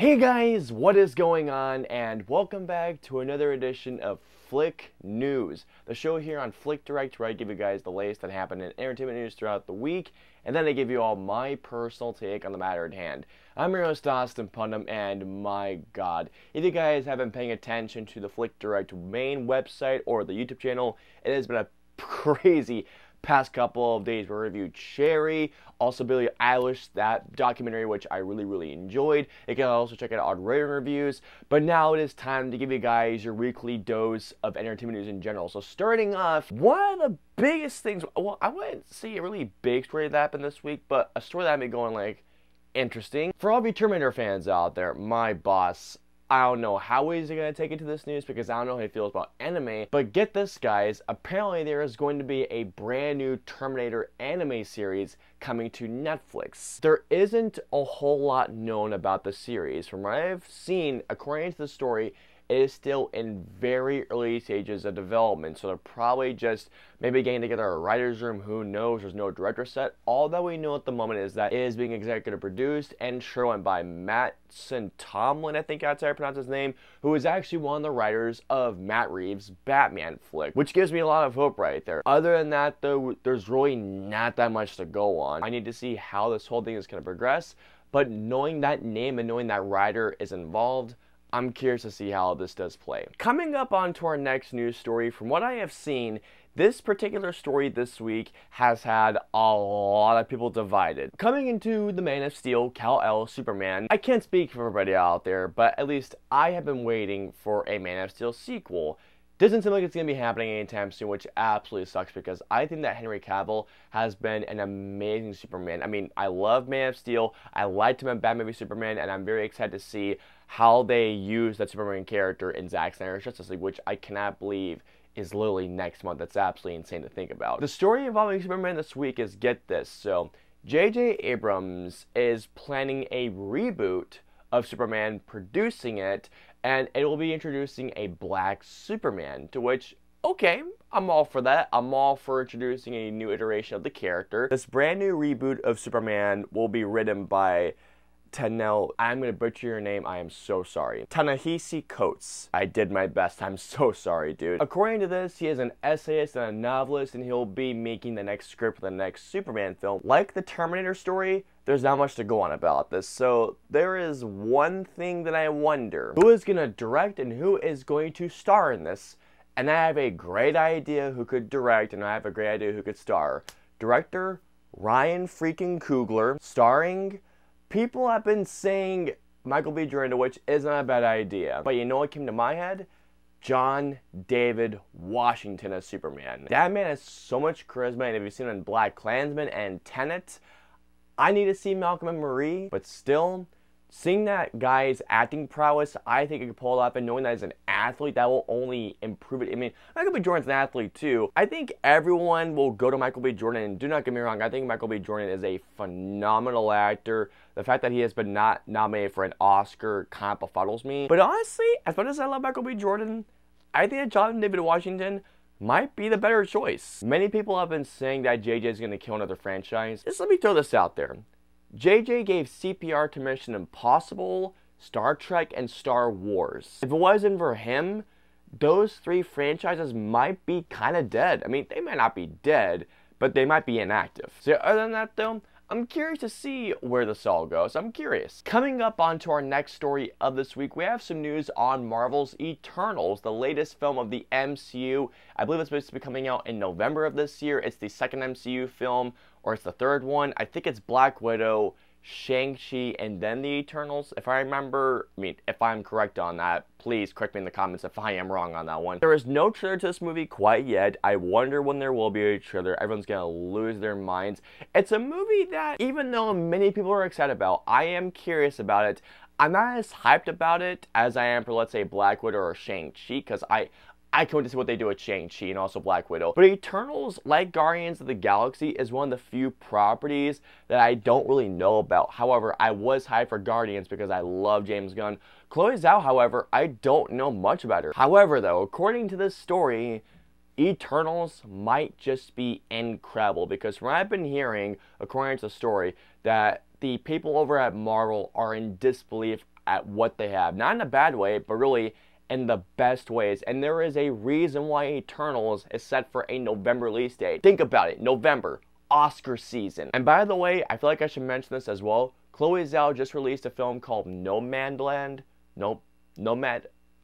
Hey guys, what is going on? And welcome back to another edition of Flick News, the show here on FlickDirect where I give you guys the latest that happened in entertainment news throughout the week, and then I give you all my personal take on the matter at hand. I'm your host, Putnam, and my god, if you guys have been paying attention to the FlickDirect main website or the YouTube channel, it has been a crazy past couple of days. We reviewed Cherry, also Billie Eilish, that documentary, which I really enjoyed. You can also check it out on rating reviews. But now it is time to give you guys your weekly dose of entertainment news in general. So starting off, one of the biggest things, well, I wouldn't say a really big story that happened this week, but a story that had me going like, interesting. For all of you Terminator fans out there, my boss, I don't know how he's going to take it to this news because I don't know how he feels about anime. But get this, guys. Apparently, there is going to be a brand new Terminator anime series coming to Netflix. There isn't a whole lot known about the series. From what I've seen, according to the story, it is still in very early stages of development, so they're probably just maybe getting together a writer's room. Who knows? There's no director set. All that we know at the moment is that it is being executive produced and shown by Mattson Tomlin, I think that's how I pronounce his name, who is actually one of the writers of Matt Reeves' Batman flick, which gives me a lot of hope right there. Other than that, though, there's really not that much to go on. I need to see how this whole thing is going to progress, but knowing that name and knowing that writer is involved, I'm curious to see how this does play. Coming up onto our next news story, from what I have seen, this particular story this week has had a lot of people divided. Coming into the Man of Steel, Kal-El, Superman, I can't speak for everybody out there, but at least I have been waiting for a Man of Steel sequel. Doesn't seem like it's going to be happening anytime soon, which absolutely sucks because I think that Henry Cavill has been an amazing Superman. I mean, I love Man of Steel, I liked him in Batman v Superman, and I'm very excited to see how they use that Superman character in Zack Snyder's Justice League, which I cannot believe is literally next month. That's absolutely insane to think about. The story involving Superman this week is, get this, so J.J. Abrams is planning a reboot of Superman, producing it, and it will be introducing a black Superman, to which, okay, I'm all for that. I'm all for introducing a new iteration of the character. This brand new reboot of Superman will be written by I'm going to butcher your name, I am so sorry. Ta-Nehisi Coates. I did my best, I'm so sorry, dude. According to this, he is an essayist and a novelist, and he'll be making the next script for the next Superman film. Like the Terminator story, there's not much to go on about this, so there is one thing that I wonder. Who is going to direct and who is going to star in this? And I have a great idea who could direct, and I have a great idea who could star. Director Ryan freaking Coogler, starring, people have been saying Michael B. Jordan, which isn't a bad idea. But you know what came to my head? John David Washington as Superman. That man has so much charisma, and if you've seen him in BlacKkKlansman and Tenet, I need to see Malcolm and Marie, but still, seeing that guy's acting prowess, I think it could pull it off, and knowing that he's an athlete, that will only improve it. I mean, Michael B. Jordan's an athlete too. I think everyone will go to Michael B. Jordan, and do not get me wrong, I think Michael B. Jordan is a phenomenal actor. The fact that he has been not nominated for an Oscar kind of befuddles me. But honestly, as much as I love Michael B. Jordan, I think that John David Washington might be the better choice. Many people have been saying that JJ is going to kill another franchise. Just let me throw this out there. JJ gave CPR to Mission Impossible, Star Trek, and Star Wars. If it wasn't for him, those three franchises might be kind of dead. I mean, they might not be dead, but they might be inactive. So other than that though, I'm curious to see where this all goes. I'm curious. Coming up onto our next story of this week, we have some news on Marvel's Eternals, the latest film of the MCU. I believe it's supposed to be coming out in November of this year. It's the second MCU film, or it's the third one. I think it's Black Widow, Shang-Chi, and then the Eternals. If I remember, if I'm correct on that, please correct me in the comments if I am wrong on that one. There is no trailer to this movie quite yet. I wonder when there will be a trailer. Everyone's gonna lose their minds. It's a movie that, even though many people are excited about, I am curious about it. I'm not as hyped about it as I am for, let's say, Black Widow or Shang-Chi, because I can't wait to see what they do with Shang-Chi and also Black Widow. But Eternals, like Guardians of the Galaxy, is one of the few properties that I don't really know about. However, I was hyped for Guardians because I love James Gunn. Chloe Zhao, however, I don't know much about her. However, though, according to this story, Eternals might just be incredible, because from what I've been hearing, according to the story, that the people over at Marvel are in disbelief at what they have. Not in a bad way, but really in the best ways. And there is a reason why Eternals is set for a November release date. Think about it, November, Oscar season. And by the way, I feel like I should mention this as well. Chloe Zhao just released a film called Nomadland.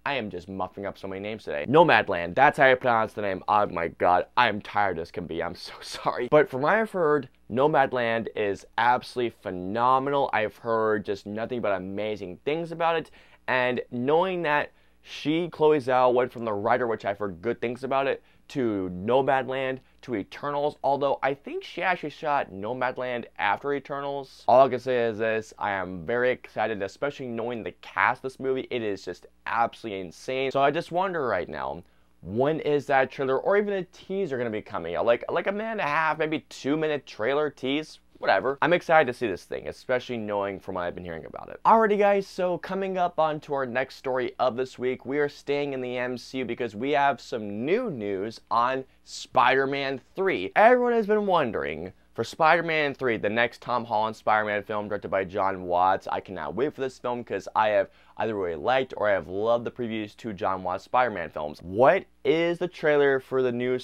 I am just muffing up so many names today. Nomadland, that's how you pronounce the name. Oh my god, I am tired as can be. I'm so sorry. But from what I've heard, Nomadland is absolutely phenomenal. I've heard just nothing but amazing things about it. And knowing that Chloe Zhao, went from the writer, which I've heard good things about it, to Nomadland, to Eternals, although I think she actually shot Nomadland after Eternals. All I can say is this, I am very excited, especially knowing the cast of this movie. It is just absolutely insane. So I just wonder right now, when is that trailer or even a teaser going to be coming out? Like a minute and a half, maybe 2-minute trailer tease? Whatever. I'm excited to see this thing, especially knowing from what I've been hearing about it. Alrighty guys, so coming up onto our next story of this week, we are staying in the MCU because we have some new news on Spider-Man 3. Everyone has been wondering, for Spider-Man 3, the next Tom Holland Spider-Man film directed by Jon Watts, I cannot wait for this film because I have either really liked or I have loved the previous two Jon Watts Spider-Man films. What is the trailer for the new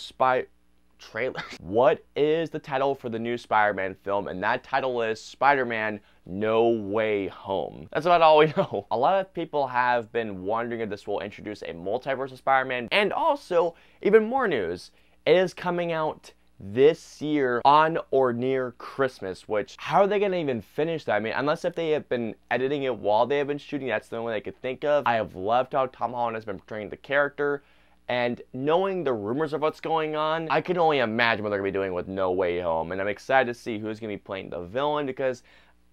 What is the title for the new Spider-Man film? And that title is Spider-Man No Way Home. That's about all we know. A lot of people have been wondering if this will introduce a multiverse of Spider-Man. And also, even more news, it is coming out this year on or near Christmas, which, how are they going to even finish that? I mean, unless if they have been editing it while they have been shooting, that's the only way I could think of. I have loved how Tom Holland has been portraying the character. And knowing the rumors of what's going on, I can only imagine what they're going to be doing with No Way Home. And I'm excited to see who's going to be playing the villain because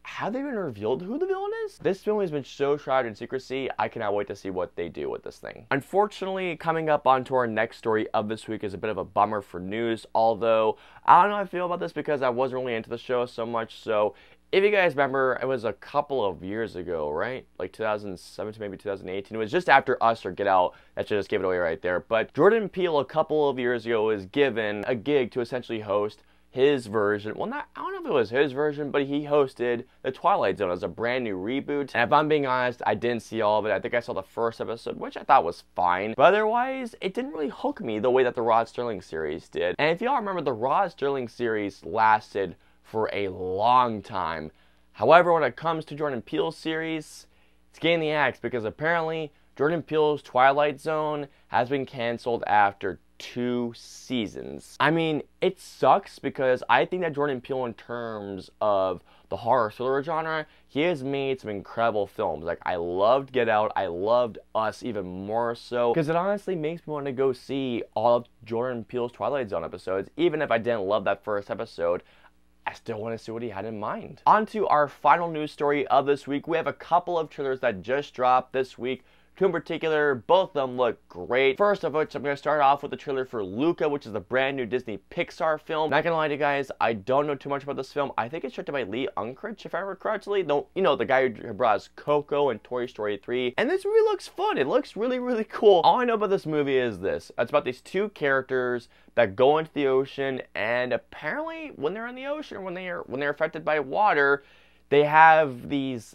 have they even revealed who the villain is? This film has been so shrouded in secrecy, I cannot wait to see what they do with this thing. Unfortunately, coming up onto our next story of this week is a bit of a bummer for news, although I don't know how I feel about this because I wasn't really into the show so much. So if you guys remember, it was a couple of years ago, right? Like 2017, maybe 2018. It was just after Us or Get Out. That should just give it away right there. But Jordan Peele, a couple of years ago, was given a gig to essentially host his version. Well, I don't know if it was his version, but he hosted the Twilight Zone as a brand new reboot. And if I'm being honest, I didn't see all of it. I think I saw the first episode, which I thought was fine. But otherwise, it didn't really hook me the way that the Rod Serling series did. And if y'all remember, the Rod Serling series lasted for a long time. However, when it comes to Jordan Peele's series, it's getting the axe because apparently Jordan Peele's Twilight Zone has been canceled after 2 seasons. I mean, it sucks because I think that Jordan Peele, in terms of the horror thriller genre, he has made some incredible films. Like, I loved Get Out, I loved Us even more so, because it honestly makes me want to go see all of Jordan Peele's Twilight Zone episodes. Even if I didn't love that first episode, I still want to see what he had in mind. On to our final news story of this week. We have a couple of trailers that just dropped this week. 2 in particular, both of them look great. First of which, I'm going to start off with the trailer for Luca, which is the brand new Disney Pixar film. Not going to lie to you guys, I don't know too much about this film. I think it's directed by Lee Unkrich, if I remember correctly. You know, the guy who brought us Coco and Toy Story 3. And this movie looks fun. It looks really, really cool. All I know about this movie is this. It's about these 2 characters that go into the ocean, and apparently when they're in the ocean, or when they're affected by water, they have these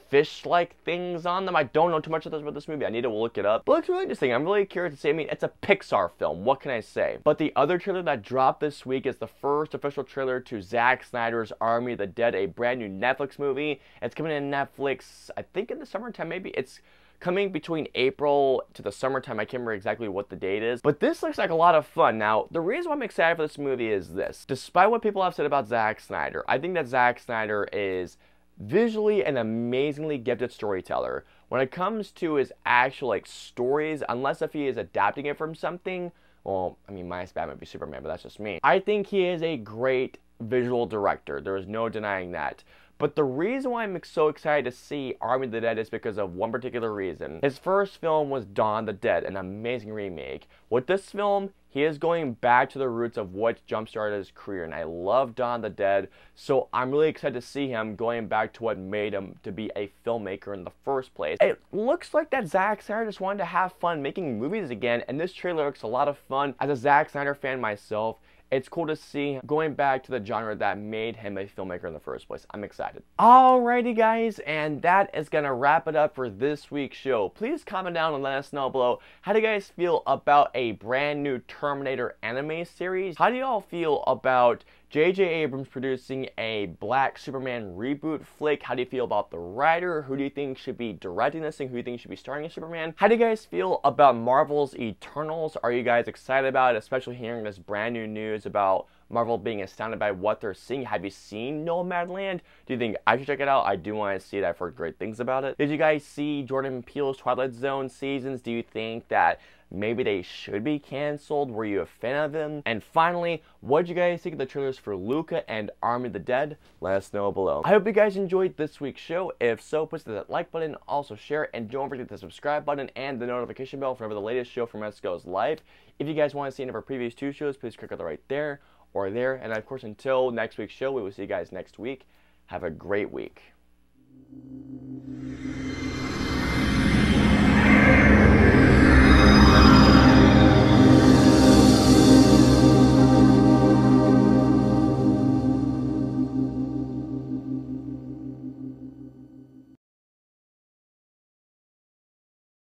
fish-like things on them. I don't know too much about this movie. I need to look it up. But it looks really interesting. I'm really curious to see. I mean, it's a Pixar film. What can I say? But the other trailer that dropped this week is the first official trailer to Zack Snyder's Army of the Dead, a brand new Netflix movie. It's coming in Netflix, I think in the summertime, maybe. It's coming between April to the summertime. I can't remember exactly what the date is. But this looks like a lot of fun. Now, the reason why I'm excited for this movie is this. Despite what people have said about Zack Snyder, I think that Zack Snyder is visually an amazingly gifted storyteller. When it comes to his actual stories, unless if he is adapting it from something, well, I mean, my Batman would be Superman, but that's just me. I think he is a great visual director. There is no denying that. But the reason why I'm so excited to see Army of the Dead is because of one particular reason. His first film was Dawn of the Dead, an amazing remake. With this film, he is going back to the roots of what jump-started his career, and I love Dawn of the Dead, so I'm really excited to see him going back to what made him to be a filmmaker in the first place. It looks like that Zack Snyder just wanted to have fun making movies again, and this trailer looks a lot of fun. As a Zack Snyder fan myself, it's cool to see going back to the genre that made him a filmmaker in the first place. I'm excited. Alrighty guys, and that is gonna wrap it up for this week's show. Please comment down and let us know below, how do you guys feel about a brand new Terminator anime series? How do y'all feel about J.J. Abrams producing a Black Superman reboot flick? How do you feel about the writer? Who do you think should be directing this thing? Who do you think should be starring as Superman? How do you guys feel about Marvel's Eternals? Are you guys excited about it, especially hearing this brand new news about Marvel being astounded by what they're seeing? Have you seen Nomadland? Do you think I should check it out? I do want to see it. I've heard great things about it. Did you guys see Jordan Peele's Twilight Zone seasons? Do you think that maybe they should be canceled? Were you a fan of them? And finally, what did you guys think of the trailers for Luca and Army of the Dead? Let us know below. I hope you guys enjoyed this week's show. If so, please hit that like button, also share, and don't forget the subscribe button and the notification bell for whenever the latest show from us goes live. If you guys want to see any of our previous 2 shows, please click on the right there or there. And of course, until next week's show, we will see you guys next week. Have a great week.